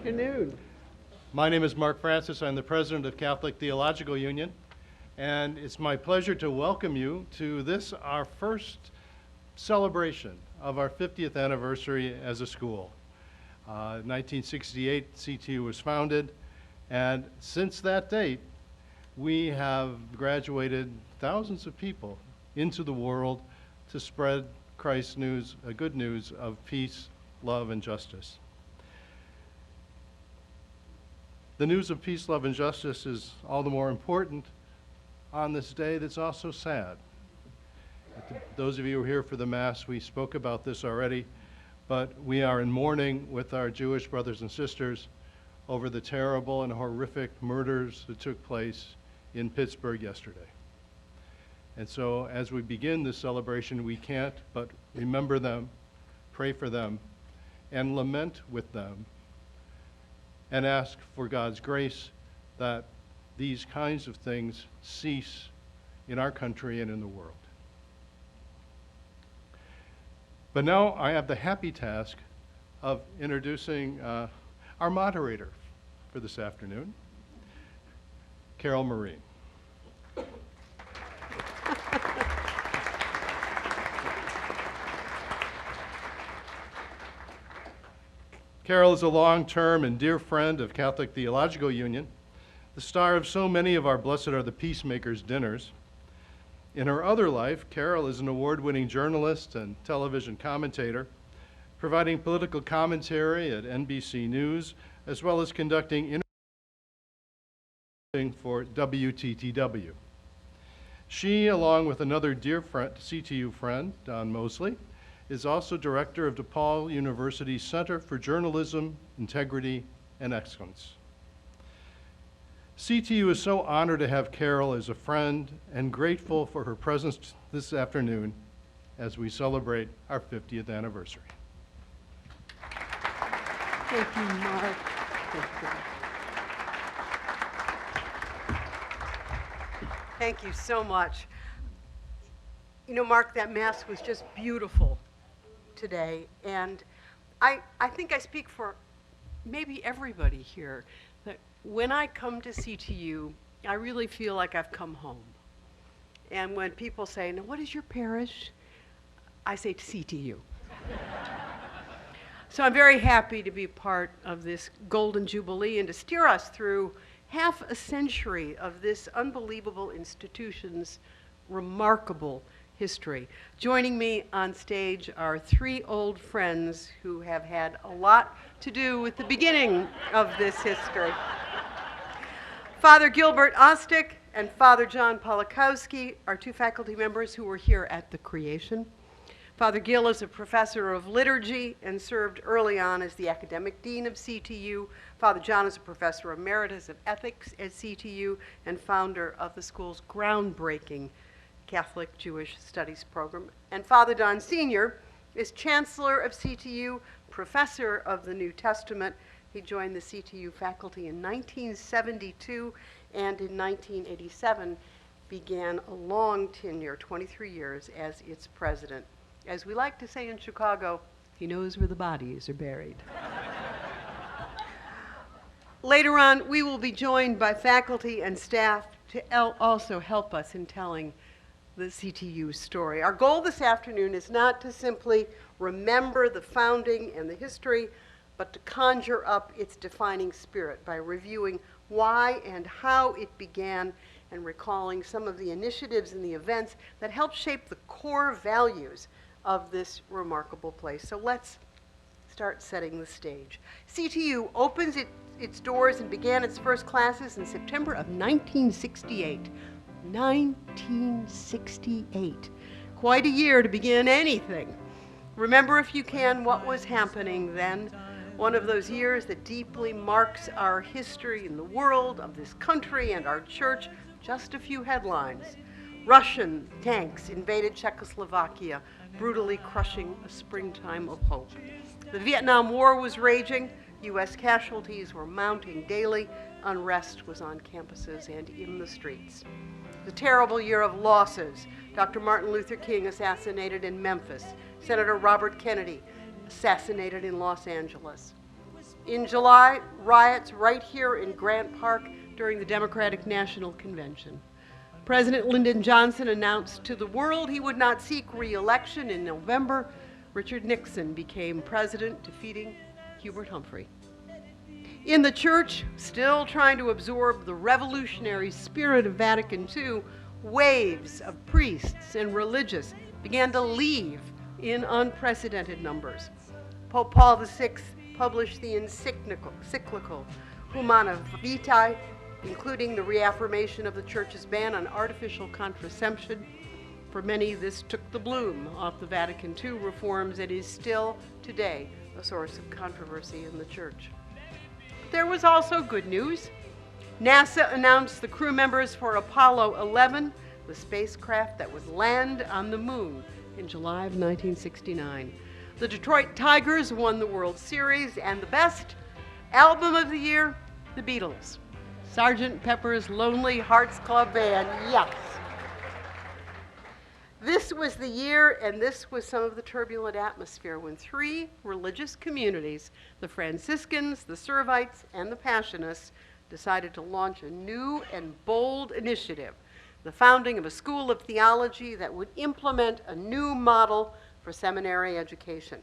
afternoon. My name is Mark Francis. I'm the president of Catholic Theological Union, and it's my pleasure to welcome you to this, our first celebration of our 50th anniversary as a school. 1968, CTU was founded, and since that date, we have graduated thousands of people into the world to spread Christ's news, good news of peace, love, and justice. The news of peace, love, and justice is all the more important on this day that's also sad. Those of you who are here for the Mass, we spoke about this already, but we are in mourning with our Jewish brothers and sisters over the terrible and horrific murders that took place in Pittsburgh yesterday. And so as we begin this celebration, we can't but remember them, pray for them, and lament with them, and ask for God's grace that these kinds of things cease in our country and in the world. But now I have the happy task of introducing our moderator for this afternoon, Carol Marine. Carol is a long-term and dear friend of Catholic Theological Union, the star of so many of our Blessed Are the Peacemakers dinners. In her other life, Carol is an award-winning journalist and television commentator, providing political commentary at NBC News, as well as conducting interviews for WTTW. She, along with another dear friend, CTU friend, Don Mosley, is also director of DePaul University's Center for Journalism, Integrity, and Excellence. CTU is so honored to have Carol as a friend and grateful for her presence this afternoon as we celebrate our 50th anniversary. Thank you, Mark. Thank you so much. You know, Mark, that Mass was just beautiful today, and I think I speak for maybe everybody here, that when I come to CTU, I really feel like I've come home. And when people say, now what is your parish? I say CTU. So I'm very happy to be part of this Golden Jubilee and to steer us through half a century of this unbelievable institution's remarkable history. Joining me on stage are three old friends who have had a lot to do with the beginning of this history. Father Gilbert Ostick and Father John Polakowski are two faculty members who were here at the creation. Father Gil is a professor of liturgy and served early on as the academic dean of CTU. Father John is a professor emeritus of ethics at CTU and founder of the school's groundbreaking Catholic Jewish Studies program. And Father Don Sr. is chancellor of CTU, professor of the New Testament. He joined the CTU faculty in 1972 and in 1987 began a long tenure, 23 years, as its president. As we like to say in Chicago, he knows where the bodies are buried. Later on, we will be joined by faculty and staff to also help us in telling the CTU story. Our goal this afternoon is not to simply remember the founding and the history, but to conjure up its defining spirit by reviewing why and how it began and recalling some of the initiatives and the events that helped shape the core values of this remarkable place. So let's start setting the stage. CTU opens its doors and began its first classes in September of 1968. 1968. Quite a year to begin anything. Remember, if you can, what was happening then. One of those years that deeply marks our history in the world, of this country and our church. Just a few headlines. Russian tanks invaded Czechoslovakia, brutally crushing a springtime of hope. The Vietnam War was raging. U.S. casualties were mounting daily. Unrest was on campuses and in the streets. The terrible year of losses. Dr. Martin Luther King assassinated in Memphis. Senator Robert Kennedy assassinated in Los Angeles. In July, riots right here in Grant Park during the Democratic National Convention. President Lyndon Johnson announced to the world he would not seek re-election. In November, Richard Nixon became president, defeating Hubert Humphrey. In the church, still trying to absorb the revolutionary spirit of Vatican II, waves of priests and religious began to leave in unprecedented numbers. Pope Paul VI published the encyclical Humana Vitae, including the reaffirmation of the Church's ban on artificial contraception. For many, this took the bloom off the Vatican II reforms and is still today a source of controversy in the Church. But there was also good news. NASA announced the crew members for Apollo 11, the spacecraft that would land on the moon in July of 1969. The Detroit Tigers won the World Series, and the best album of the year, the Beatles. Sgt. Pepper's Lonely Hearts Club Band, yes. This was the year, and this was some of the turbulent atmosphere when three religious communities, the Franciscans, the Servites, and the Passionists, decided to launch a new and bold initiative, the founding of a school of theology that would implement a new model for seminary education.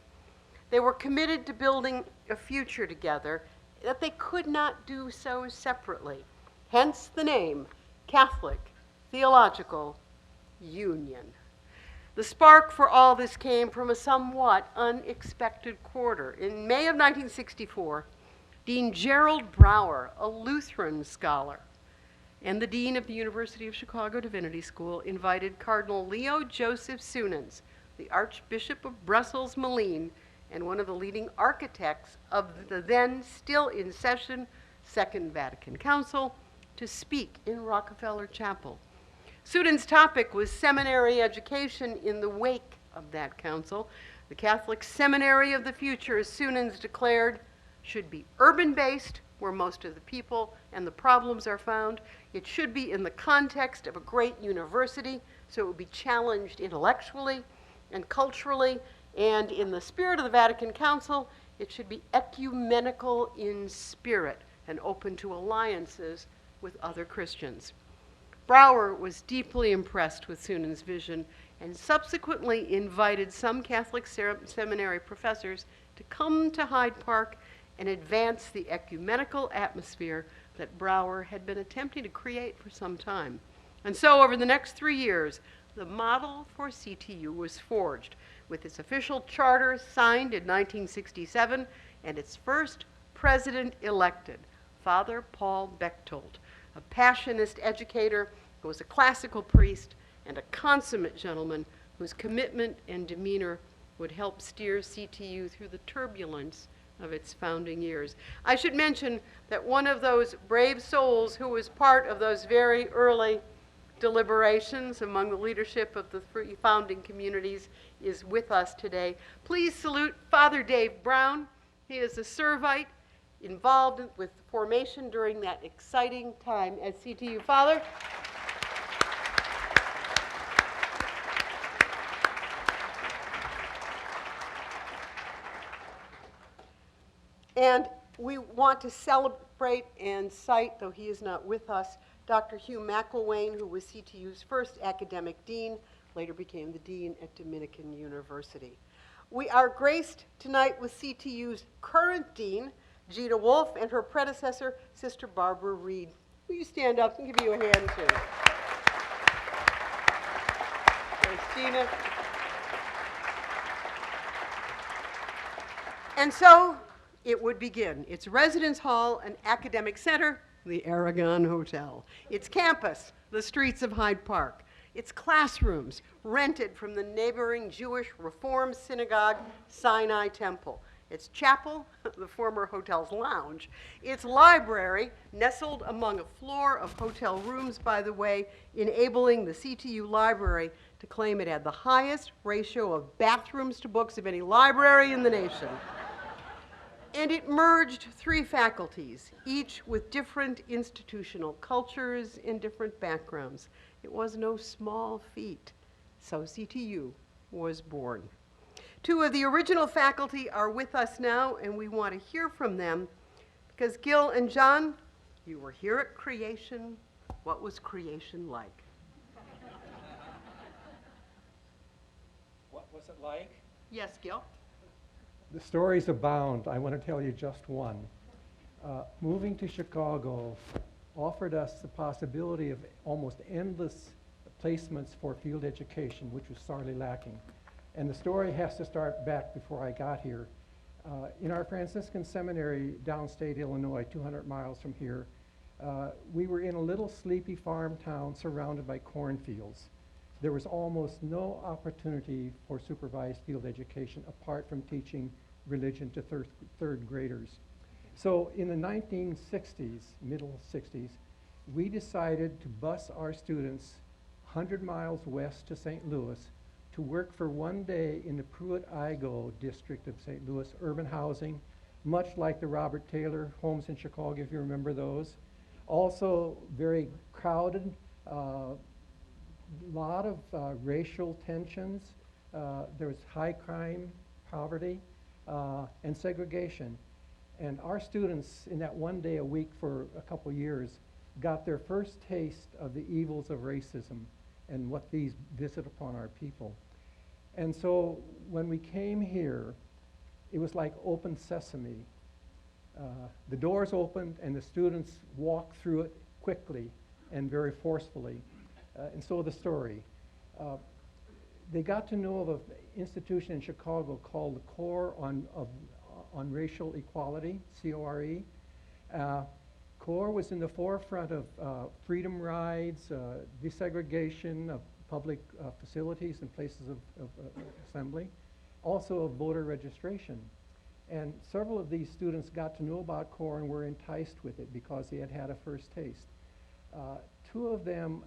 They were committed to building a future together, that they could not do so separately. Hence the name, Catholic Theological Union. The spark for all this came from a somewhat unexpected quarter. In May of 1964, Dean Gerald Brouwer, a Lutheran scholar, and the dean of the University of Chicago Divinity School invited Cardinal Leo Joseph Suenens, the Archbishop of Brussels-Malines, and one of the leading architects of the then still in session Second Vatican Council, to speak in Rockefeller Chapel. Suenens' topic was seminary education in the wake of that council. The Catholic seminary of the future, as Suenens declared, should be urban-based, where most of the people and the problems are found. It should be in the context of a great university, so it would be challenged intellectually and culturally, and in the spirit of the Vatican Council, it should be ecumenical in spirit and open to alliances with other Christians. Brouwer was deeply impressed with Suenens' vision and subsequently invited some Catholic seminary professors to come to Hyde Park and advance the ecumenical atmosphere that Brouwer had been attempting to create for some time. And so over the next 3 years, the model for CTU was forged, with its official charter signed in 1967 and its first president elected, Father Paul Bechtold, a Passionist educator who was a classical priest and a consummate gentleman whose commitment and demeanor would help steer CTU through the turbulence of its founding years. I should mention that one of those brave souls who was part of those very early deliberations among the leadership of the three founding communities is with us today. Please salute Father Dave Brown. He is a Servite involved with formation during that exciting time at CTU. Father. And we want to celebrate and cite, though he is not with us, Dr. Hugh McElwain, who was CTU's first academic dean, later became the dean at Dominican University. We are graced tonight with CTU's current dean, Gina Wolf, and her predecessor, Sister Barbara Reed. Will you stand up and give you a hand, too? There's Gina. And so it would begin. Its residence hall and academic center, the Aragon Hotel. Its campus, the streets of Hyde Park. Its classrooms, rented from the neighboring Jewish Reform synagogue, Sinai Temple. Its chapel, the former hotel's lounge. Its library, nestled among a floor of hotel rooms, by the way, enabling the CTU library to claim it had the highest ratio of bathrooms to books of any library in the nation. And it merged three faculties, each with different institutional cultures and different backgrounds. It was no small feat. So CTU was born. Two of the original faculty are with us now, and we want to hear from them because Gil and John, you were here at creation. What was creation like? What was it like? Yes, Gil? The stories abound. I want to tell you just one. Moving to Chicago offered us the possibility of almost endless placements for field education, which was sorely lacking. And the story has to start back before I got here. In our Franciscan seminary downstate Illinois, 200 miles from here, we were in a little sleepy farm town surrounded by cornfields. There was almost no opportunity for supervised field education apart from teaching religion to third graders. So in the 1960s, middle 60s, we decided to bus our students 100 miles west to St. Louis to work for one day in the Pruitt-Igoe district of St. Louis, urban housing, much like the Robert Taylor homes in Chicago, if you remember those. Also very crowded, lot of racial tensions. There was high crime, poverty, and segregation. And our students in that one day a week for a couple years got their first taste of the evils of racism and what these visit upon our people. And so when we came here, it was like open sesame. The doors opened and the students walked through it quickly and very forcefully. And so the story. They got to know of an institution in Chicago called the Corps on Racial Equality, CORE. CORE was in the forefront of freedom rides, desegregation of public facilities and places of assembly, also of voter registration. And several of these students got to know about CORE and were enticed with it because they had had a first taste. Two of them,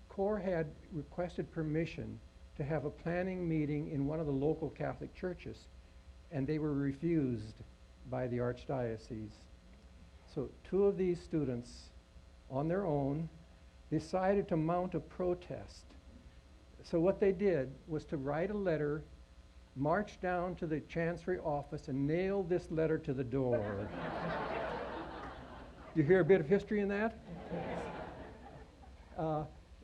CORE had requested permission to have a planning meeting in one of the local Catholic churches, and they were refused by the Archdiocese. So two of these students, on their own, decided to mount a protest. So what they did was to write a letter, march down to the Chancery office, and nail this letter to the door. You hear a bit of history in that?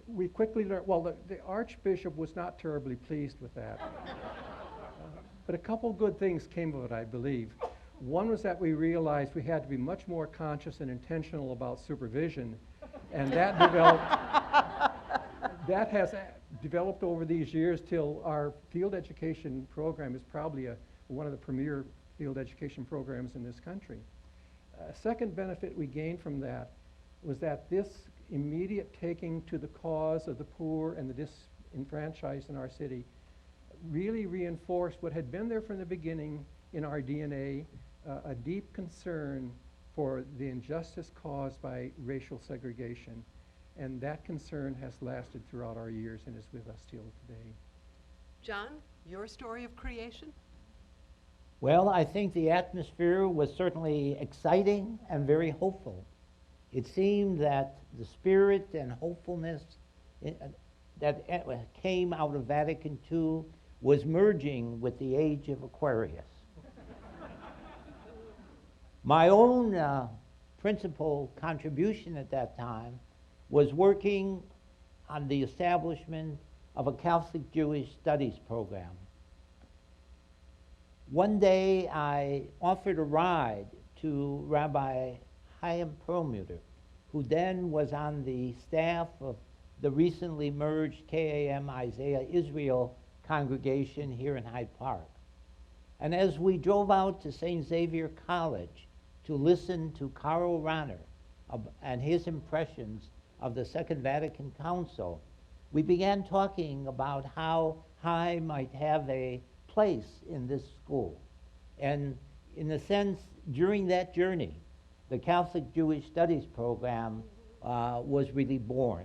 We quickly learned, well, the Archbishop was not terribly pleased with that. But a couple good things came of it, I believe. One was that we realized we had to be much more conscious and intentional about supervision, and that has developed over these years till our field education program is probably one of the premier field education programs in this country. A second benefit we gained from that was that this immediate taking to the cause of the poor and the disenfranchised in our city really reinforced what had been there from the beginning in our DNA, a deep concern for the injustice caused by racial segregation. And that concern has lasted throughout our years and is with us till today. John, your story of creation? Well, I think the atmosphere was certainly exciting and very hopeful. It seemed that the spirit and hopefulness that came out of Vatican II was merging with the age of Aquarius. My own principal contribution at that time was working on the establishment of a Catholic Jewish Studies program. One day I offered a ride to Rabbi Chaim Perlmutter, who then was on the staff of the recently merged KAM Isaiah Israel congregation here in Hyde Park. And as we drove out to St. Xavier College to listen to Karl Rahner and his impressions of the Second Vatican Council, we began talking about how High might have a place in this school. And in a sense, during that journey, the Catholic Jewish Studies program was really born.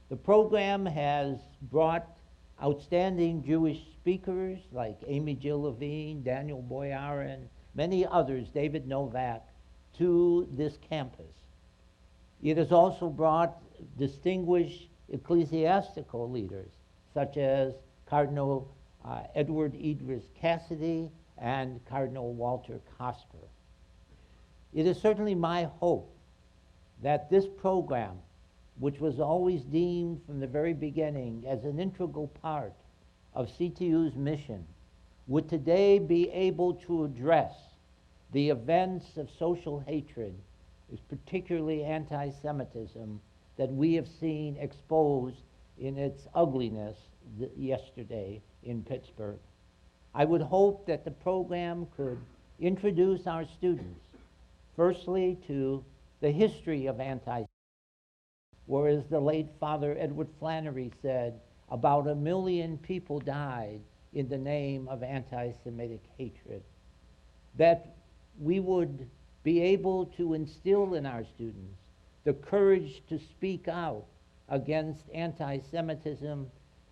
The program has brought outstanding Jewish speakers like Amy Jill Levine, Daniel Boyarin, many others, David Novak, to this campus. It has also brought distinguished ecclesiastical leaders, such as Cardinal Edward Idris Cassidy, and Cardinal Walter Cosper. It is certainly my hope that this program, which was always deemed from the very beginning as an integral part of CTU's mission, would today be able to address the events of social hatred, particularly anti-Semitism, that we have seen exposed in its ugliness yesterday in Pittsburgh. I would hope that the program could introduce our students, firstly, to the history of anti-Semitism, whereas the late Father Edward Flannery said, about 1 million people died in the name of anti-Semitic hatred. That we would be able to instill in our students the courage to speak out against anti-Semitism,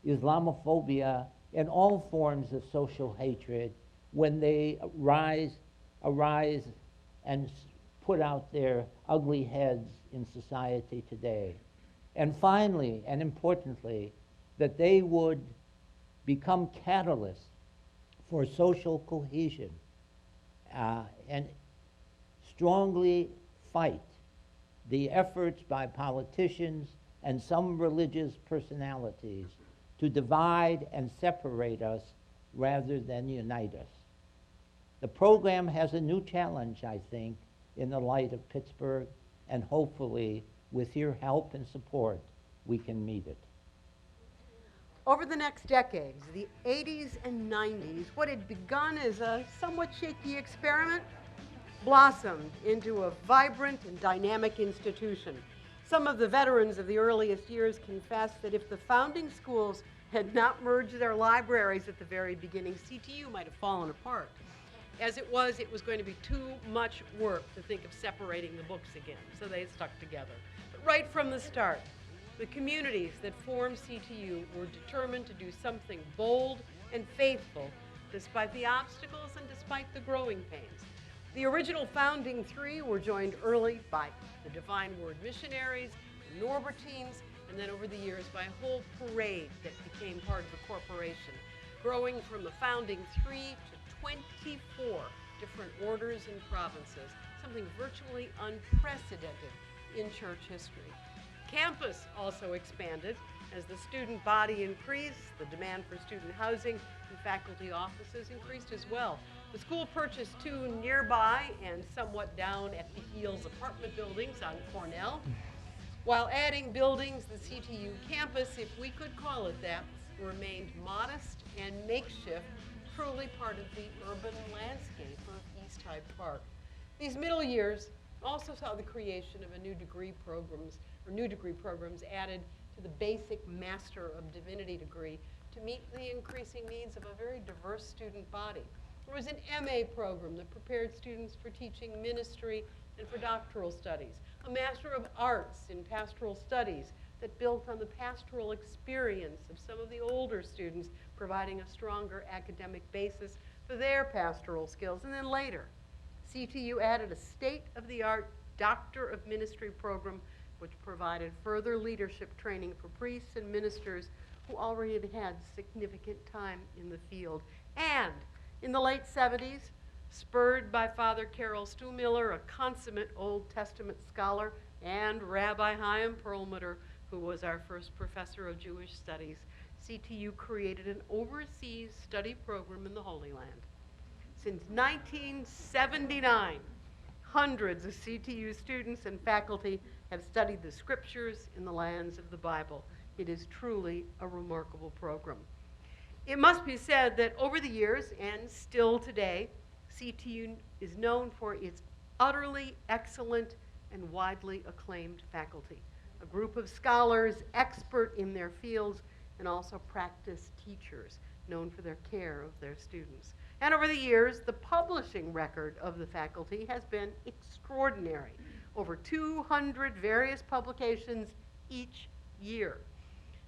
Islamophobia, and all forms of social hatred when they arise and put out their ugly heads in society today. And finally, and importantly, that they would become catalysts for social cohesion and strongly fight the efforts by politicians and some religious personalities to divide and separate us rather than unite us. The program has a new challenge, I think, in the light of Pittsburgh, and hopefully, with your help and support, we can meet it. Over the next decades, the 80s and 90s, what had begun as a somewhat shaky experiment blossomed into a vibrant and dynamic institution. Some of the veterans of the earliest years confess that if the founding schools had not merged their libraries at the very beginning, CTU might have fallen apart. As it was going to be too much work to think of separating the books again, so they stuck together. But right from the start, the communities that formed CTU were determined to do something bold and faithful despite the obstacles and despite the growing pains. The original founding three were joined early by the Divine Word missionaries, the Norbertines, and then over the years by a whole parade that became part of the corporation, growing from the founding three to 24 different orders and provinces, something virtually unprecedented in church history. Campus also expanded as the student body increased, the demand for student housing and faculty offices increased as well. The school purchased 2 nearby and somewhat down at the heels apartment buildings on Cornell. While adding buildings, the CTU campus, if we could call it that, remained modest and makeshift, truly part of the urban landscape of East Hyde Park. These middle years also saw the creation of new degree programs added to the basic Master of Divinity degree to meet the increasing needs of a very diverse student body. There was an MA program that prepared students for teaching ministry and for doctoral studies, a Master of Arts in Pastoral Studies that built on the pastoral experience of some of the older students, providing a stronger academic basis for their pastoral skills. And then later, CTU added a state-of-the-art Doctor of Ministry program which provided further leadership training for priests and ministers who already had significant time in the field. And in the late 70s, spurred by Father Carol Stuhmiller, a consummate Old Testament scholar, and Rabbi Chaim Perlmutter, who was our first professor of Jewish studies, CTU created an overseas study program in the Holy Land. Since 1979, hundreds of CTU students and faculty have studied the scriptures in the lands of the Bible. It is truly a remarkable program. It must be said that over the years, and still today, CTU is known for its utterly excellent and widely acclaimed faculty, a group of scholars expert in their fields and also practice teachers known for their care of their students. And over the years, the publishing record of the faculty has been extraordinary. Over 200 various publications each year.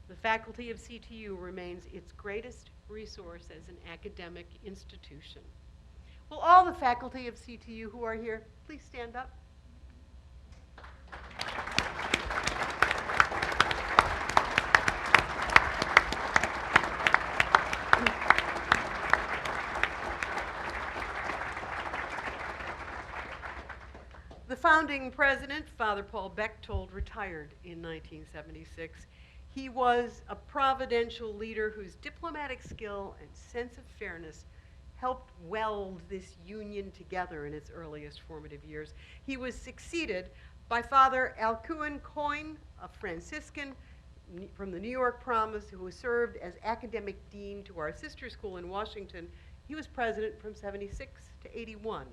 The faculty of CTU remains its greatest resource as an academic institution. Will all the faculty of CTU who are here please stand up? founding president, Father Paul Bechtold, retired in 1976. He was a providential leader whose diplomatic skill and sense of fairness helped weld this union together in its earliest formative years. He was succeeded by Father Alcuin Coyne, a Franciscan from the New York Promise, who served as academic dean to our sister school in Washington. He was president from 76 to 81.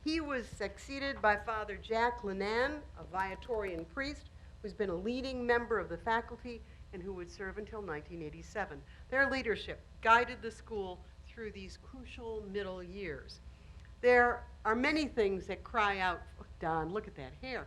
He was succeeded by Father Jack Lenan, a Viatorian priest, who's been a leading member of the faculty and who would serve until 1987. Their leadership guided the school through these crucial middle years. There are many things that cry out, oh, Don, look at that hair.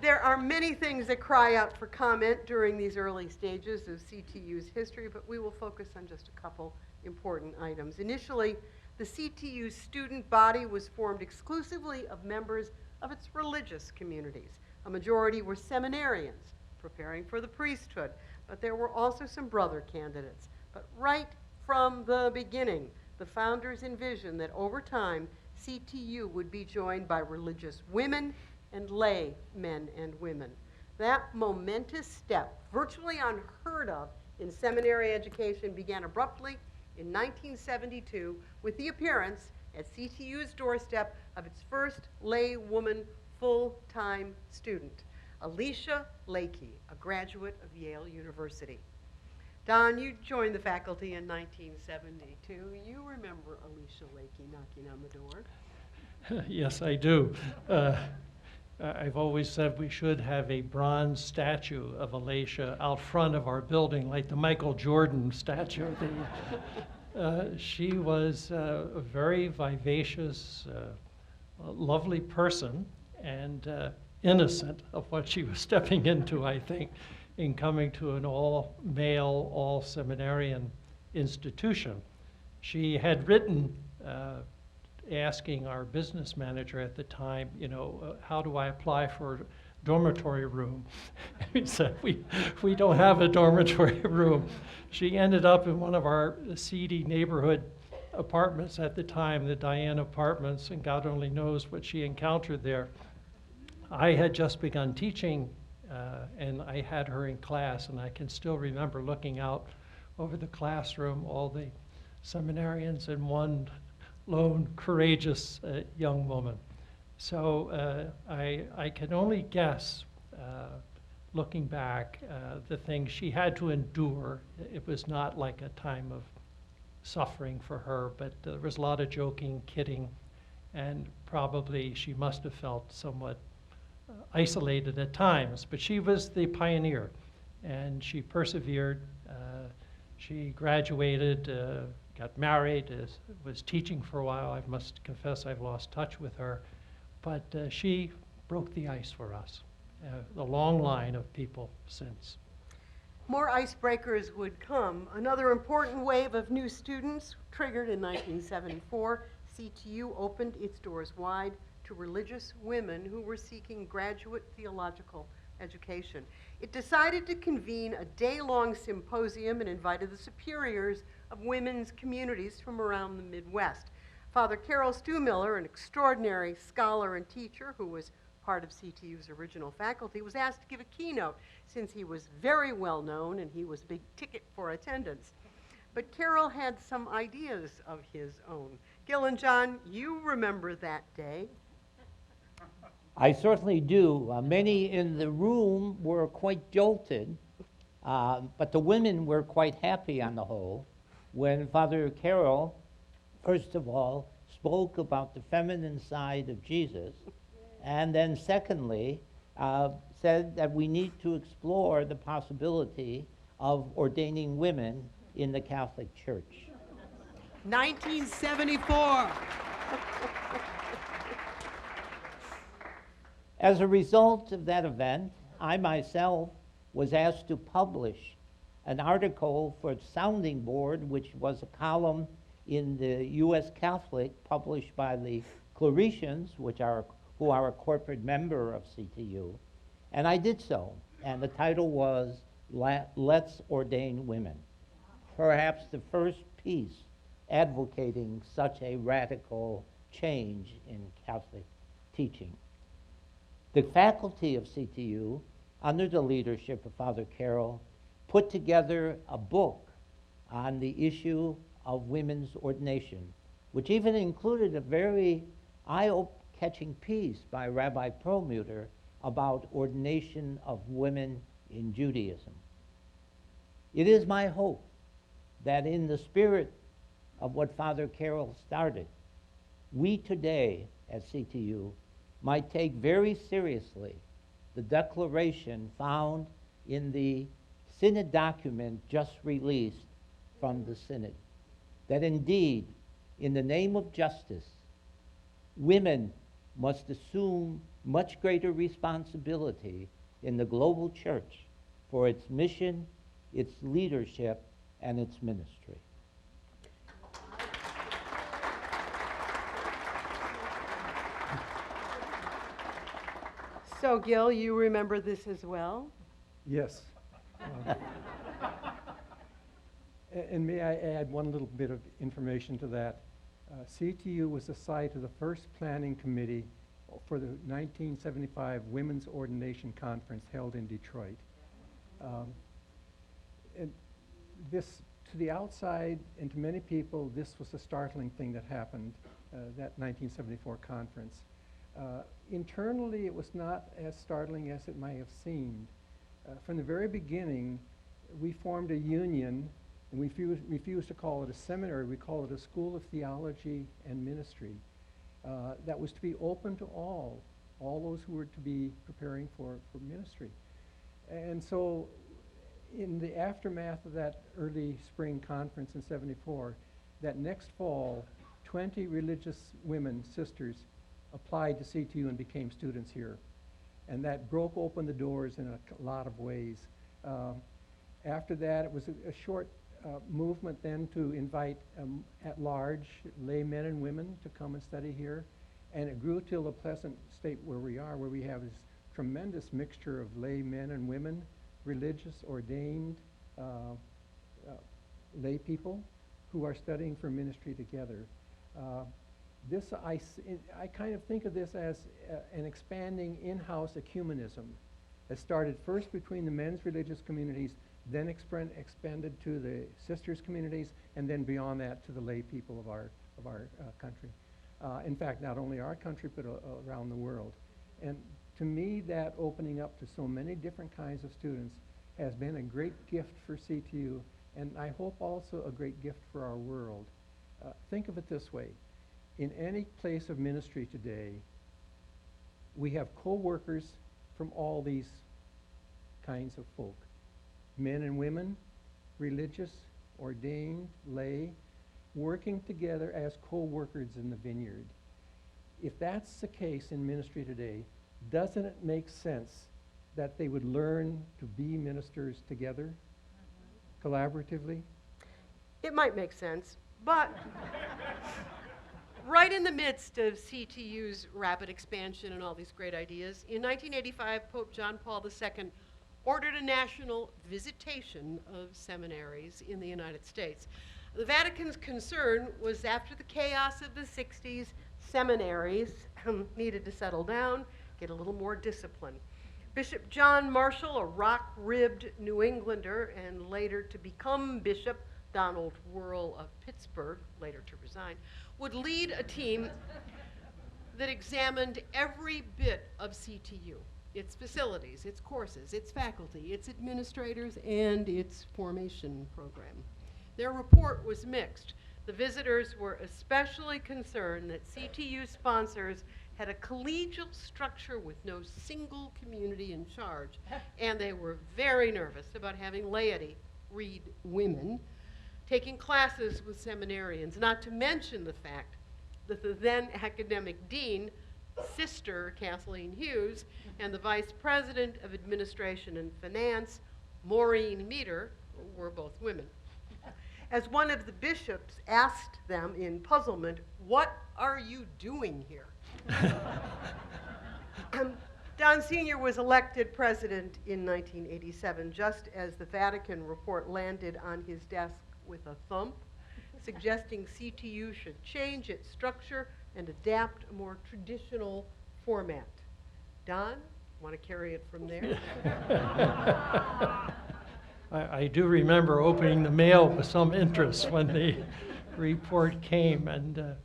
There are many things that cry out for comment during these early stages of CTU's history, but we will focus on just a couple important items. Initially, the CTU student body was formed exclusively of members of its religious communities. A majority were seminarians preparing for the priesthood, but there were also some brother candidates. But right from the beginning, the founders envisioned that over time, CTU would be joined by religious women and lay men and women. That momentous step, virtually unheard of in seminary education, began abruptly in 1972 with the appearance at CTU's doorstep of its first lay woman full-time student, Alicia Lakey, a graduate of Yale University. Don, you joined the faculty in 1972. You remember Alicia Lakey knocking on the door? Yes, I do. I've always said we should have a bronze statue of Alicia out front of our building, like the Michael Jordan statue. She was a very vivacious, lovely person, and innocent of what she was stepping into, I think, in coming to an all-male, all-seminarian institution. She had written asking our business manager at the time, how do I apply for a dormitory room? He said, we don't have a dormitory room. She ended up in one of our seedy neighborhood apartments at the time, the Diane Apartments, and God only knows what she encountered there. I had just begun teaching, and I had her in class, and I can still remember looking out over the classroom, all the seminarians, and one lone, courageous young woman. So I can only guess, looking back, the things she had to endure. It was not like a time of suffering for her, but there was a lot of joking, kidding, and probably she must have felt somewhat isolated at times. But she was the pioneer, and she persevered. She graduated, got married, was teaching for a while. I must confess I've lost touch with her, but she broke the ice for us. A long line of people since. More icebreakers would come. Another important wave of new students triggered in 1974. CTU opened its doors wide to religious women who were seeking graduate theological education. It decided to convene a day-long symposium and invited the superiors of women's communities from around the Midwest. Father Carol Stuhmiller, an extraordinary scholar and teacher who was part of CTU's original faculty, was asked to give a keynote since he was very well known and he was a big ticket for attendance. But Carol had some ideas of his own. Gil and John, you remember that day. I certainly do. Many in the room were quite jolted, but the women were quite happy on the whole when Father Carroll, first of all, spoke about the feminine side of Jesus, and then secondly, said that we need to explore the possibility of ordaining women in the Catholic Church. 1974. As a result of that event, I myself was asked to publish an article for Sounding Board, which was a column in the U.S. Catholic published by the Claretians, who are a corporate member of CTU, and I did so. And the title was Let's Ordain Women. Perhaps the first piece advocating such a radical change in Catholic teaching. The faculty of CTU, under the leadership of Father Carroll, put together a book on the issue of women's ordination, which even included a very eye-catching piece by Rabbi Perlmutter about ordination of women in Judaism. It is my hope that in the spirit of what Father Carroll started, we today at CTU might take very seriously the declaration found in the Synod document just released from the Synod, that indeed, in the name of justice, women must assume much greater responsibility in the global church for its mission, its leadership, and its ministry. So, Gil, you remember this as well? Yes. And may I add one little bit of information to that? CTU was the site of the first planning committee for the 1975 Women's Ordination Conference held in Detroit. And this, to the outside and to many people, this was a startling thing that happened, that 1974 conference. Internally, it was not as startling as it might have seemed. From the very beginning, we formed a union, and we refused to call it a seminary. We call it a school of theology and ministry that was to be open to all those who were to be preparing for ministry. And so in the aftermath of that early spring conference in '74, that next fall, 20 religious women, sisters, applied to CTU and became students here. And that broke open the doors in a lot of ways. After that, it was a short movement then to invite at-large lay men and women to come and study here. And it grew till the pleasant state where we are, where we have this tremendous mixture of lay men and women, religious, ordained lay people who are studying for ministry together. I kind of think of this as an expanding in-house ecumenism that started first between the men's religious communities, then expanded to the sisters' communities, and then beyond that to the lay people of our country. In fact, not only our country, but around the world. And to me, that opening up to so many different kinds of students has been a great gift for CTU, and I hope also a great gift for our world. Think of it this way. In any place of ministry today, we have co-workers from all these kinds of folk. Men and women, religious, ordained, lay, working together as co-workers in the vineyard. If that's the case in ministry today, doesn't it make sense that they would learn to be ministers together, collaboratively? It might make sense, but right in the midst of CTU's rapid expansion and all these great ideas, in 1985, Pope John Paul II ordered a national visitation of seminaries in the United States. The Vatican's concern was after the chaos of the 60s, seminaries needed to settle down, get a little more discipline. Bishop John Marshall, a rock-ribbed New Englander and later to become Bishop Donald Wuerl of Pittsburgh, later to resign, would lead a team that examined every bit of CTU, its facilities, its courses, its faculty, its administrators, and its formation program. Their report was mixed. The visitors were especially concerned that CTU sponsors had a collegial structure with no single community in charge, and they were very nervous about having laity, read women, taking classes with seminarians, not to mention the fact that the then academic dean, Sister Kathleen Hughes, and the vice president of administration and finance, Maureen Meter, were both women. As one of the bishops asked them in puzzlement, "What are you doing here?" Don Sr. was elected president in 1987, just as the Vatican report landed on his desk with a thump. suggesting CTU should change its structure and adapt a more traditional format. Don, want to carry it from there? I do remember opening the mail with some interest when the report came, and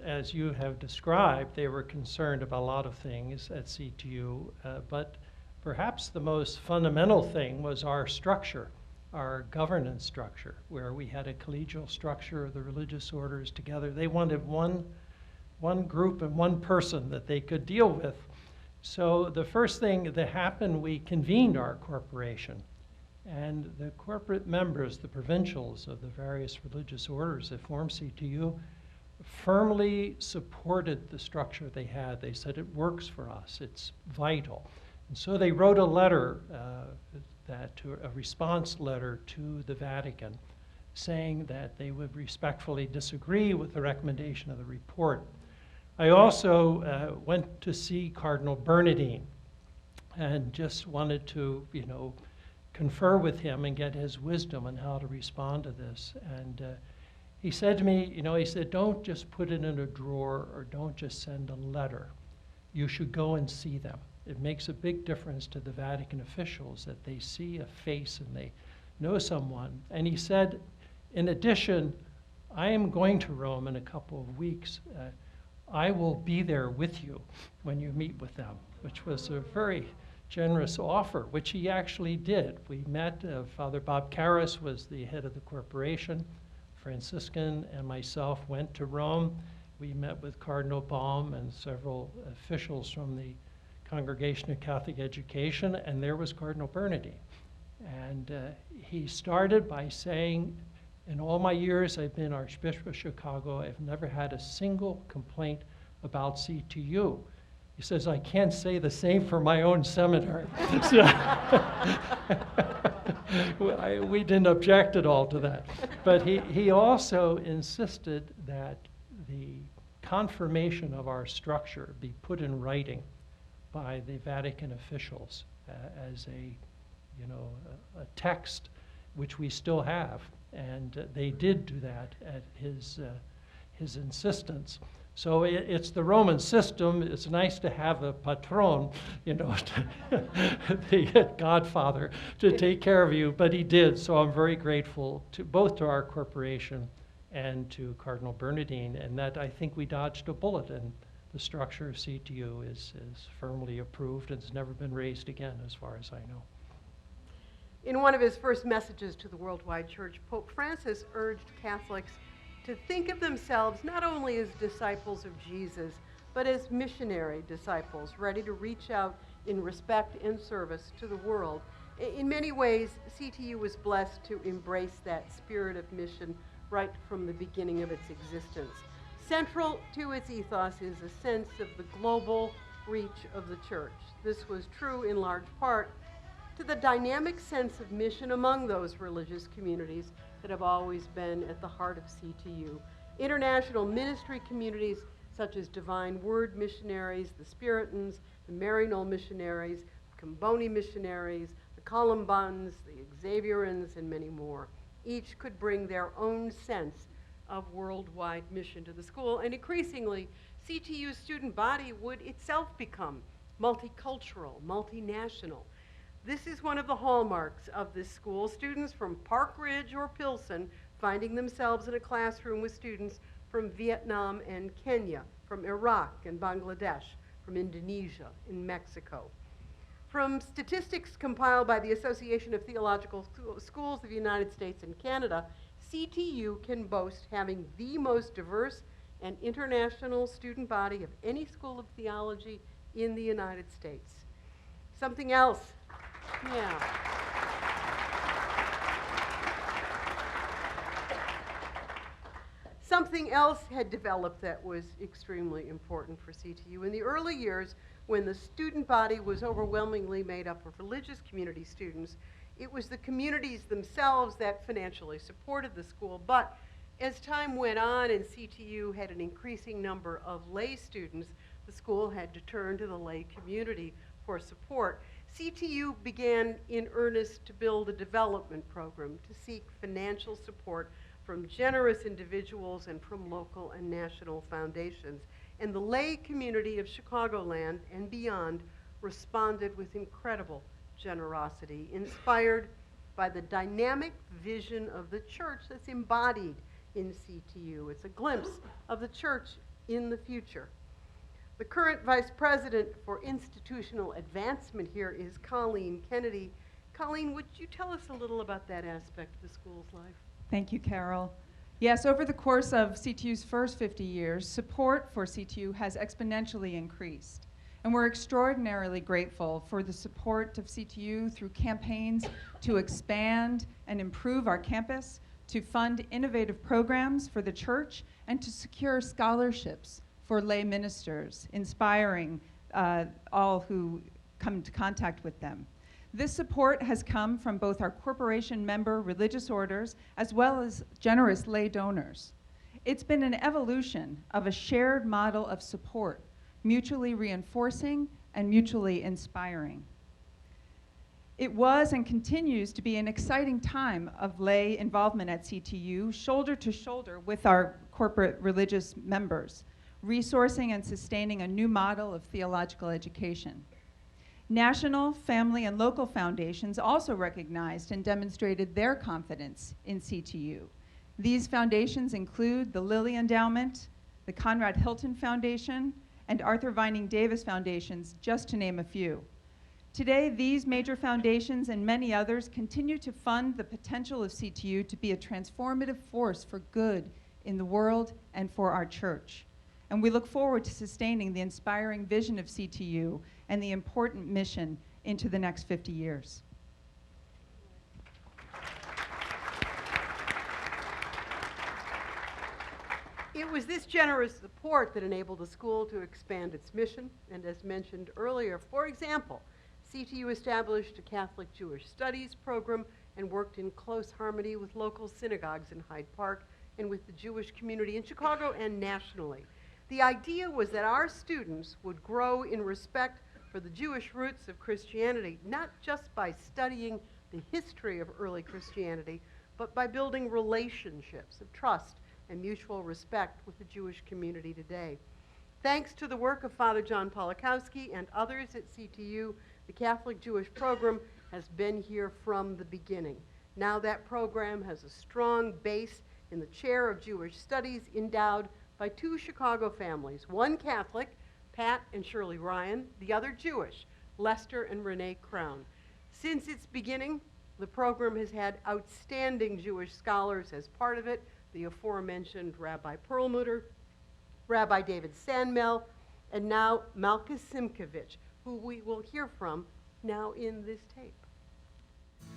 as you have described, they were concerned about a lot of things at CTU, but perhaps the most fundamental thing was our structure, our governance structure, where we had a collegial structure of the religious orders together. They wanted one group and one person that they could deal with. So the first thing that happened, we convened our corporation. And the corporate members, the provincials of the various religious orders that form CTU, firmly supported the structure they had. They said it works for us, it's vital. And so they wrote a letter, a response letter to the Vatican, saying that they would respectfully disagree with the recommendation of the report. I also went to see Cardinal Bernardine and just wanted to, confer with him and get his wisdom on how to respond to this. And he said to me, he said, don't just put it in a drawer or don't just send a letter. You should go and see them. It makes a big difference to the Vatican officials that they see a face and they know someone. And he said, in addition, I am going to Rome in a couple of weeks. I will be there with you when you meet with them, which was a very generous offer, which he actually did. We met, Father Bob Karras was the head of the corporation, Franciscan and myself went to Rome. We met with Cardinal Baum and several officials from the Congregation of Catholic Education, and there was Cardinal Bernardine. And he started by saying, in all my years I've been Archbishop of Chicago, I've never had a single complaint about CTU. He says, I can't say the same for my own seminary. We didn't object at all to that. But he also insisted that the confirmation of our structure be put in writing by the Vatican officials as a text, which we still have. And they did do that at his insistence. So it's the Roman system. It's nice to have a patron, the godfather, to take care of you, but he did. So I'm very grateful to both to our corporation and to Cardinal Bernardine, and that I think we dodged a bullet, and the structure of CTU is firmly approved and has never been raised again, as far as I know. In one of his first messages to the worldwide church, Pope Francis urged Catholics to think of themselves not only as disciples of Jesus, but as missionary disciples, ready to reach out in respect and service to the world. In many ways, CTU was blessed to embrace that spirit of mission right from the beginning of its existence. Central to its ethos is a sense of the global reach of the church. This was true in large part to the dynamic sense of mission among those religious communities that have always been at the heart of CTU. International ministry communities such as Divine Word missionaries, the Spiritans, the Maryknoll missionaries, the Comboni missionaries, the Columbans, the Xavierans, and many more. Each could bring their own sense of worldwide mission to the school, and increasingly, CTU's student body would itself become multicultural, multinational. This is one of the hallmarks of this school. Students from Park Ridge or Pilsen finding themselves in a classroom with students from Vietnam and Kenya, from Iraq and Bangladesh, from Indonesia and Mexico. From statistics compiled by the Association of Theological Schools of the United States and Canada, CTU can boast having the most diverse and international student body of any school of theology in the United States. Something else. Yeah. Something else had developed that was extremely important for CTU. In the early years, when the student body was overwhelmingly made up of religious community students, it was the communities themselves that financially supported the school. But as time went on and CTU had an increasing number of lay students, the school had to turn to the lay community for support. CTU began in earnest to build a development program to seek financial support from generous individuals and from local and national foundations. And the lay community of Chicagoland and beyond responded with incredible generosity, inspired by the dynamic vision of the church that's embodied in CTU. It's a glimpse of the church in the future. The current Vice President for Institutional Advancement here is Colleen Kennedy. Colleen, would you tell us a little about that aspect of the school's life? Thank you, Carol. Yes, over the course of CTU's first 50 years, support for CTU has exponentially increased. And we're extraordinarily grateful for the support of CTU through campaigns to expand and improve our campus, to fund innovative programs for the church, and to secure scholarships for lay ministers, inspiring all who come into contact with them. This support has come from both our corporation member religious orders as well as generous lay donors. It's been an evolution of a shared model of support, mutually reinforcing and mutually inspiring. It was and continues to be an exciting time of lay involvement at CTU, shoulder to shoulder with our corporate religious members, resourcing and sustaining a new model of theological education. National, family, and local foundations also recognized and demonstrated their confidence in CTU. These foundations include the Lilly Endowment, the Conrad Hilton Foundation, and Arthur Vining Davis Foundations, just to name a few. Today, these major foundations and many others continue to fund the potential of CTU to be a transformative force for good in the world and for our church. And we look forward to sustaining the inspiring vision of CTU and the important mission into the next 50 years. It was this generous support that enabled the school to expand its mission, and as mentioned earlier, for example, CTU established a Catholic Jewish Studies program and worked in close harmony with local synagogues in Hyde Park and with the Jewish community in Chicago and nationally. The idea was that our students would grow in respect for the Jewish roots of Christianity, not just by studying the history of early Christianity, but by building relationships of trust and mutual respect with the Jewish community today. Thanks to the work of Father John Polakowski and others at CTU, the Catholic Jewish program has been here from the beginning. Now that program has a strong base in the chair of Jewish Studies endowed by two Chicago families, one Catholic, Pat and Shirley Ryan, the other Jewish, Lester and Renee Crown. Since its beginning, the program has had outstanding Jewish scholars as part of it, the aforementioned Rabbi Perlmutter, Rabbi David Sandmel, and now Malka Simkovich, who we will hear from now in this tape.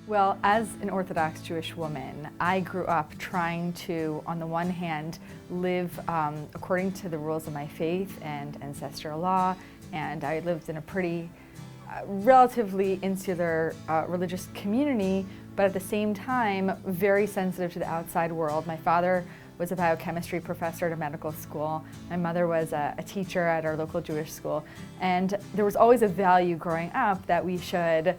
Well, as an Orthodox Jewish woman, I grew up trying to, on the one hand, live according to the rules of my faith and ancestral law, and I lived in a pretty relatively insular religious community, but at the same time, very sensitive to the outside world. My father was a biochemistry professor at a medical school. My mother was a teacher at our local Jewish school, and there was always a value growing up that we should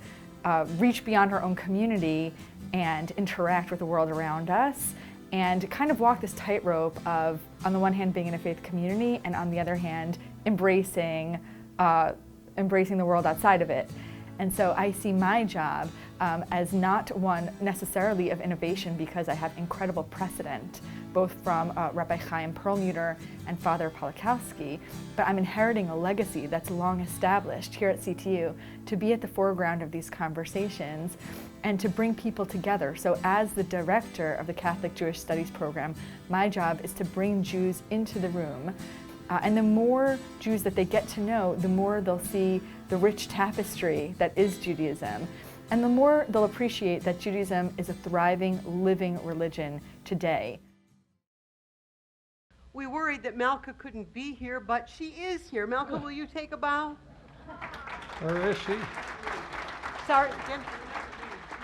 reach beyond our own community and interact with the world around us and kind of walk this tightrope of, on the one hand, being in a faith community and on the other hand, embracing the world outside of it. And so I see my job as not one necessarily of innovation because I have incredible precedent, both from Rabbi Chaim Perlmutter and Father Polakowski, but I'm inheriting a legacy that's long established here at CTU to be at the foreground of these conversations and to bring people together. So as the director of the Catholic Jewish Studies program, my job is to bring Jews into the room. And the more Jews that they get to know, the more they'll see the rich tapestry that is Judaism. And the more they'll appreciate that Judaism is a thriving, living religion today. We worried that Malka couldn't be here, but she is here. Malka, will you take a bow? Where is she? Sorry. Again.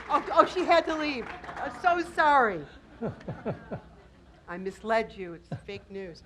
Oh, she had to leave. So sorry. I misled you. It's fake news.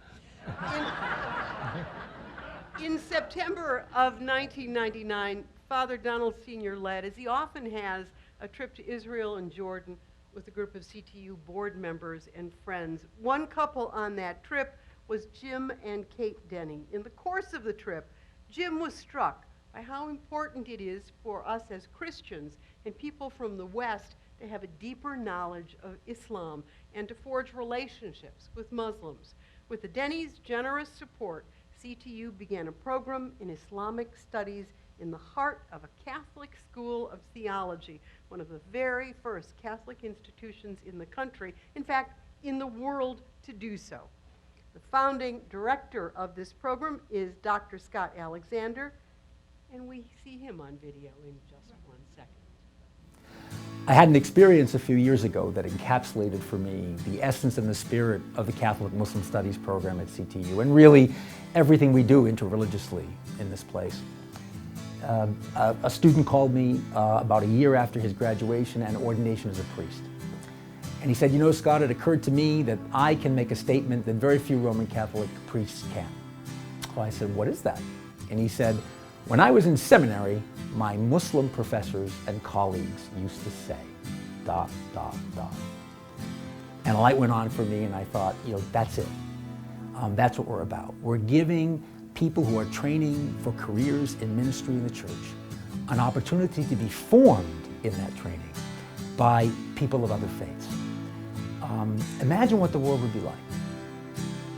In September of 1999, Father Donald Sr. led, as he often has, a trip to Israel and Jordan with a group of CTU board members and friends. One couple on that trip was Jim and Kate Denny. In the course of the trip, Jim was struck by how important it is for us as Christians and people from the West to have a deeper knowledge of Islam and to forge relationships with Muslims. With the Denny's generous support, CTU began a program in Islamic studies in the heart of a Catholic school of theology, one of the very first Catholic institutions in the country, in fact, in the world to do so. The founding director of this program is Dr. Scott Alexander, and we see him on video in just 1 second. I had an experience a few years ago that encapsulated for me the essence and the spirit of the Catholic Muslim Studies program at CTU, and really everything we do interreligiously in this place. A student called me about a year after his graduation and ordination as a priest. And he said, "You know, Scott, it occurred to me that I can make a statement that very few Roman Catholic priests can." Well, I said, "What is that?" And he said, "When I was in seminary, my Muslim professors and colleagues used to say, ... And a light went on for me, and I thought, you know, that's it. That's what we're about. We're giving people who are training for careers in ministry in the church an opportunity to be formed in that training by people of other faiths. Imagine what the world would be like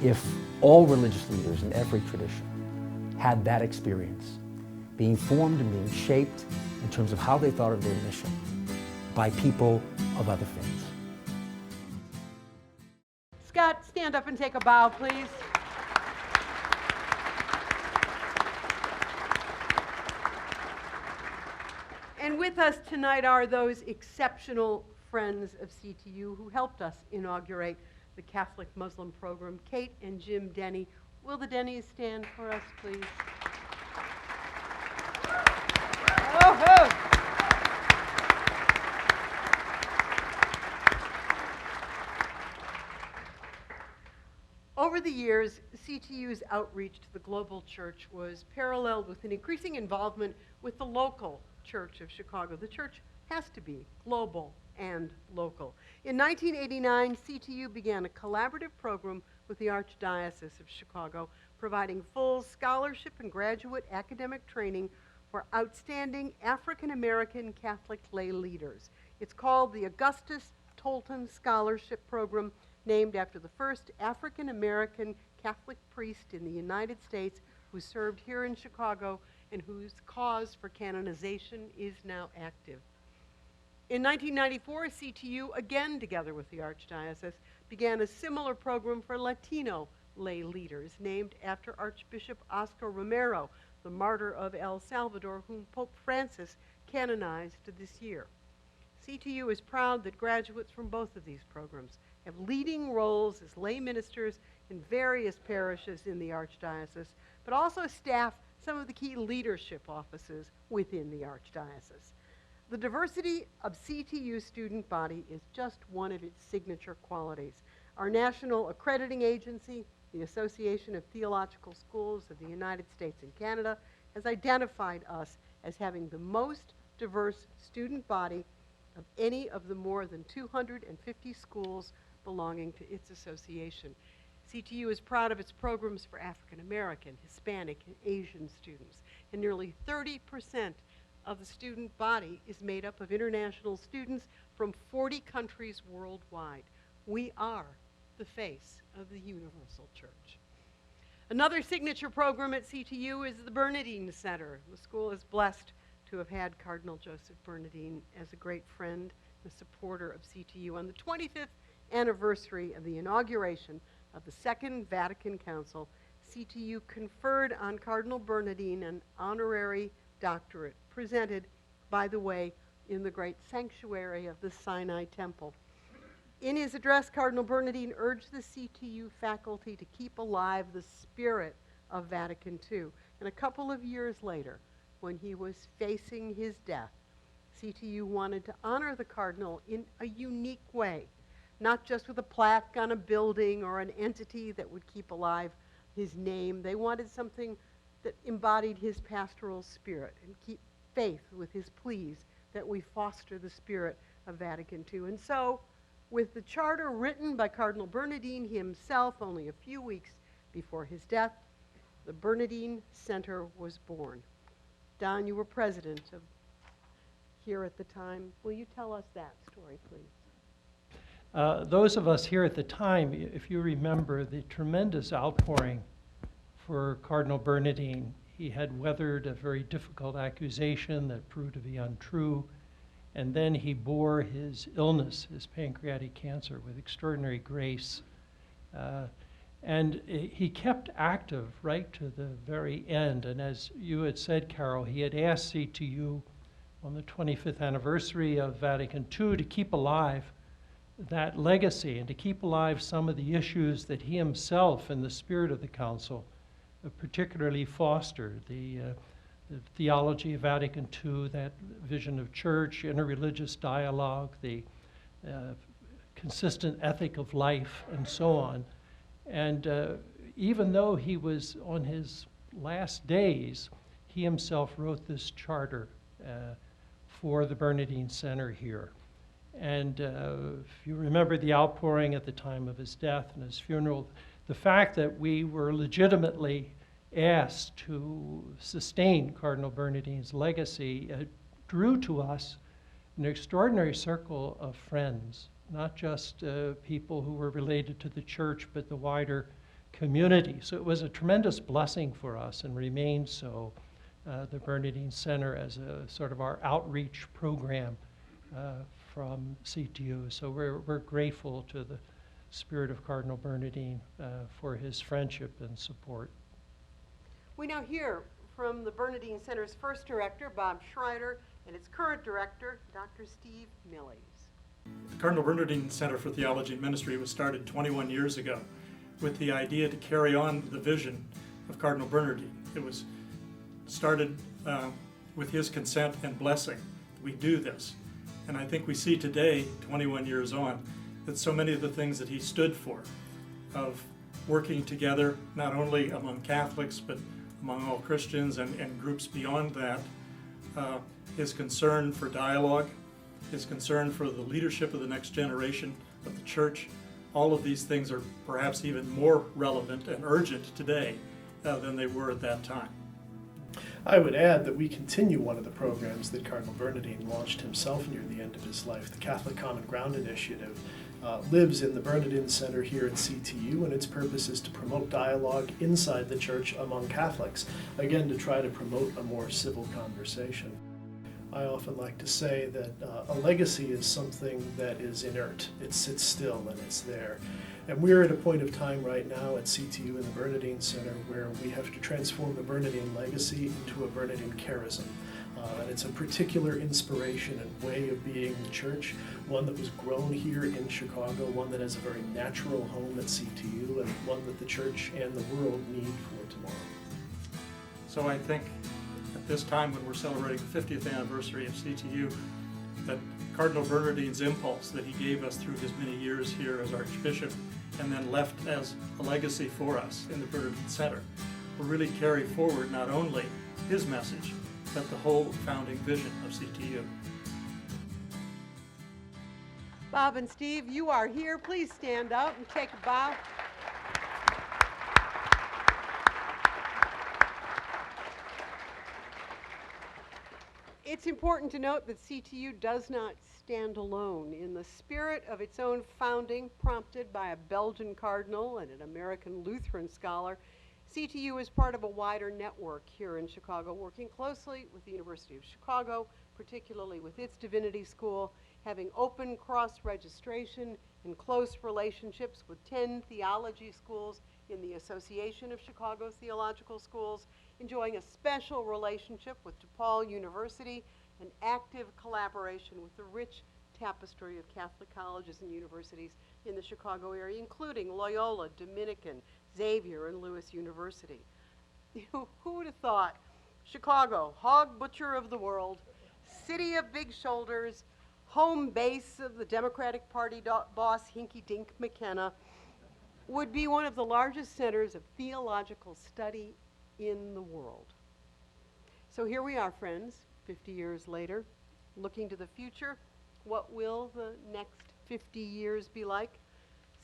if all religious leaders in every tradition had that experience, being formed and being shaped in terms of how they thought of their mission by people of other faiths. Scott, stand up and take a bow, please. And with us tonight are those exceptional friends of CTU who helped us inaugurate the Catholic Muslim program, Kate and Jim Denny. Will the Dennys stand for us, please? Oh-ho. Over the years, CTU's outreach to the global church was paralleled with an increasing involvement with the local Church of Chicago. The church has to be global and local. In 1989, CTU began a collaborative program with the Archdiocese of Chicago, providing full scholarship and graduate academic training for outstanding African American Catholic lay leaders. It's called the Augustus Tolton Scholarship Program, named after the first African American Catholic priest in the United States who served here in Chicago and whose cause for canonization is now active. In 1994, CTU, again together with the Archdiocese, began a similar program for Latino lay leaders, named after Archbishop Oscar Romero, the martyr of El Salvador, whom Pope Francis canonized this year. CTU is proud that graduates from both of these programs have leading roles as lay ministers in various parishes in the Archdiocese, but also staff some of the key leadership offices within the Archdiocese. The diversity of CTU's student body is just one of its signature qualities. Our national accrediting agency, the Association of Theological Schools of the United States and Canada, has identified us as having the most diverse student body of any of the more than 250 schools belonging to its association. CTU is proud of its programs for African American, Hispanic, and Asian students, and nearly 30% of the student body is made up of international students from 40 countries worldwide. We are the face of the universal church. Another signature program at CTU is the Bernardine Center. The school is blessed to have had Cardinal Joseph Bernardine as a great friend and supporter of CTU. On the 25th anniversary of the inauguration of the Second Vatican Council, CTU conferred on Cardinal Bernardine an honorary doctorate presented, by the way, in the great sanctuary of the Sinai Temple. In his address, Cardinal Bernardine urged the CTU faculty to keep alive the spirit of Vatican II. And a couple of years later, when he was facing his death, CTU wanted to honor the Cardinal in a unique way, not just with a plaque on a building or an entity that would keep alive his name. They wanted something that embodied his pastoral spirit and keep faith with his pleas that we foster the spirit of Vatican II. And so, with the charter written by Cardinal Bernardin himself only a few weeks before his death, the Bernardin Center was born. Don, you were president of here at the time. Will you tell us that story, please? Those of us here at the time, if you remember the tremendous outpouring for Cardinal Bernardin, he had weathered a very difficult accusation that proved to be untrue, and then he bore his illness, his pancreatic cancer, with extraordinary grace. And he kept active right to the very end. And as you had said, Carol, he had asked CTU on the 25th anniversary of Vatican II to keep alive that legacy and to keep alive some of the issues that he himself, in the spirit of the Council, particularly fostered. The theology of Vatican II, that vision of church, interreligious dialogue, the consistent ethic of life, and so on. And even though he was on his last days, he himself wrote this charter for the Bernardin Center here. And if you remember the outpouring at the time of his death and his funeral, the fact that we were legitimately asked to sustain Cardinal Bernardin's legacy drew to us an extraordinary circle of friends, not just people who were related to the church, but the wider community. So it was a tremendous blessing for us and remains so, the Bernardin Center as a sort of our outreach program from CTU. So we're grateful to the spirit of Cardinal Bernardin for his friendship and support. We now hear from the Bernardin Center's first director, Bob Schreider, and its current director, Dr. Steve Millies. The Cardinal Bernardin Center for Theology and Ministry was started 21 years ago with the idea to carry on the vision of Cardinal Bernardin. It was started with his consent and blessing. We do this. And I think we see today, 21 years on, that so many of the things that he stood for, of working together not only among Catholics but among all Christians and groups beyond that, his concern for dialogue, his concern for the leadership of the next generation of the church, all of these things are perhaps even more relevant and urgent today than they were at that time. I would add that we continue one of the programs that Cardinal Bernardin launched himself near the end of his life. The Catholic Common Ground Initiative lives in the Bernardin Center here at CTU, and its purpose is to promote dialogue inside the church among Catholics, again to try to promote a more civil conversation. I often like to say that a legacy is something that is inert. It sits still and it's there. And we're at a point of time right now at CTU in the Bernardin Center where we have to transform the Bernardin legacy into a Bernardin charism. And it's a particular inspiration and way of being the church, one that was grown here in Chicago, one that has a very natural home at CTU, and one that the church and the world need for tomorrow. So I think at this time when we're celebrating the 50th anniversary of CTU, that Cardinal Bernardin's impulse that he gave us through his many years here as Archbishop and then left as a legacy for us in the Bernardin Center will really carry forward not only his message, but the whole founding vision of CTU. Bob and Steve, you are here. Please stand up and take a bow. It's important to note that CTU does not stand alone. In the spirit of its own founding, prompted by a Belgian cardinal and an American Lutheran scholar, CTU is part of a wider network here in Chicago, working closely with the University of Chicago, particularly with its Divinity School, having open cross-registration and close relationships with 10 theology schools in the Association of Chicago Theological Schools, enjoying a special relationship with DePaul University, and active collaboration with the rich tapestry of Catholic colleges and universities in the Chicago area, including Loyola, Dominican, Xavier, and Lewis University. Who would have thought Chicago, hog butcher of the world, city of big shoulders, home base of the Democratic Party boss Hinky Dink McKenna, would be one of the largest centers of theological study in the world. So here we are, friends, 50 years later, Looking to the future, what will the next 50 years be like?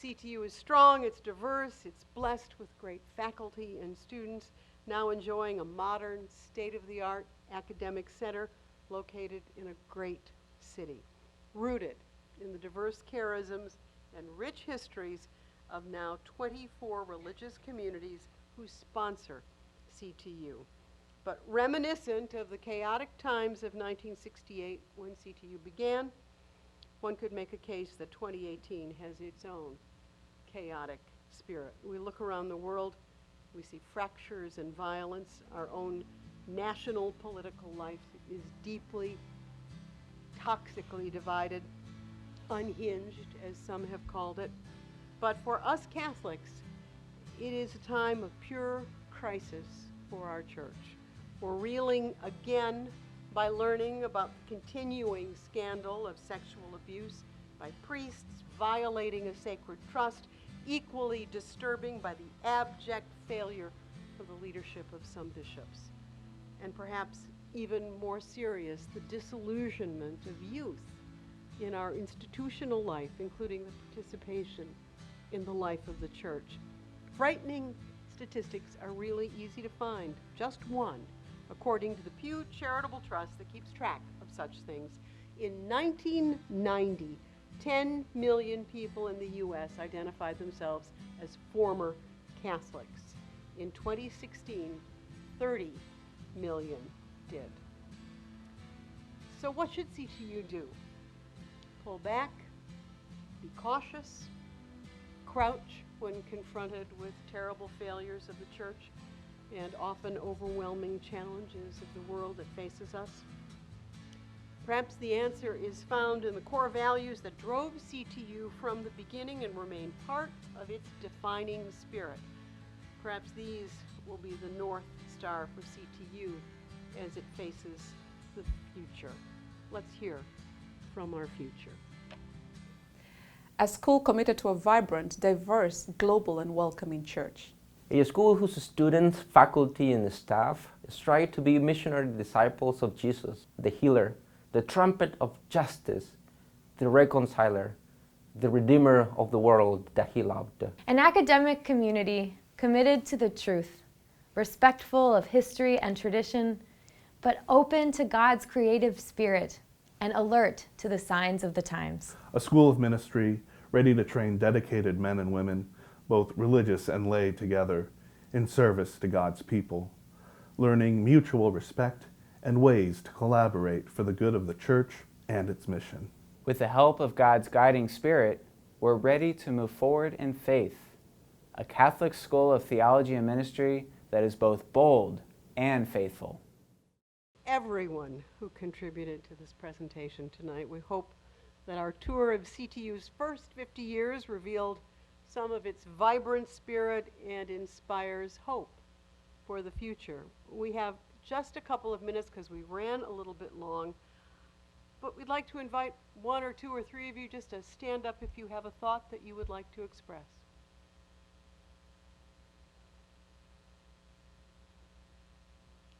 CTU is strong, it's diverse, it's blessed with great faculty and students, now enjoying a modern, state-of-the-art academic center located in a great city, rooted in the diverse charisms and rich histories of now 24 religious communities who sponsor CTU. But reminiscent of the chaotic times of 1968 when CTU began, one could make a case that 2018 has its own chaotic spirit. We look around the world, we see fractures and violence. Our own national political life is deeply, toxically divided, unhinged, as some have called it. But for us Catholics, it is a time of pure crisis for our church. We're reeling again by learning about the continuing scandal of sexual abuse by priests violating a sacred trust, equally disturbing by the abject failure of the leadership of some bishops. And perhaps even more serious, the disillusionment of youth in our institutional life, including the participation in the life of the church. Frightening statistics are really easy to find. Just one, according to the Pew Charitable Trust that keeps track of such things. In 1990, 10 million people in the U.S. identified themselves as former Catholics. In 2016, 30 million did. So what should CTU do? Pull back, be cautious, crouch when confronted with terrible failures of the church and often overwhelming challenges of the world that faces us? Perhaps the answer is found in the core values that drove CTU from the beginning and remain part of its defining spirit. Perhaps these will be the North Star for CTU as it faces the future. Let's hear from our future. A school committed to a vibrant, diverse, global and welcoming church. A school whose students, faculty, and staff strive to be missionary disciples of Jesus, the healer, the trumpet of justice, the reconciler, the redeemer of the world that he loved. An academic community committed to the truth, respectful of history and tradition, but open to God's creative spirit and alert to the signs of the times. A school of ministry ready to train dedicated men and women, both religious and lay together, in service to God's people, learning mutual respect and ways to collaborate for the good of the church and its mission. With the help of God's guiding spirit, we're ready to move forward in faith. A Catholic school of theology and ministry that is both bold and faithful. Everyone who contributed to this presentation tonight. We hope that our tour of CTU's first 50 years revealed some of its vibrant spirit and inspires hope for the future. We have just a couple of minutes because we ran a little bit long, but we'd like to invite one or two or three of you just to stand up if you have a thought that you would like to express.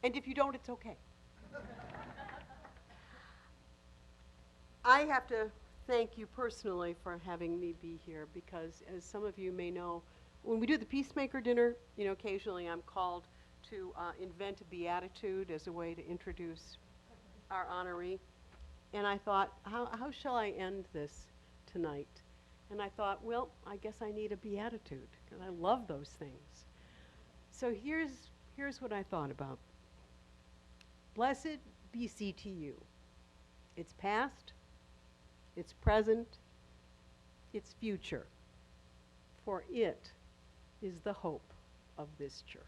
And if you don't, it's okay. I have to thank you personally for having me be here because, as some of you may know, when we do the Peacemaker Dinner, occasionally I'm called to invent a beatitude as a way to introduce our honoree. And I thought, how shall I end this tonight? And I thought, well, I guess I need a beatitude because I love those things. So here's what I thought about. Blessed be CTU, its past, its present, its future, for it is the hope of this church.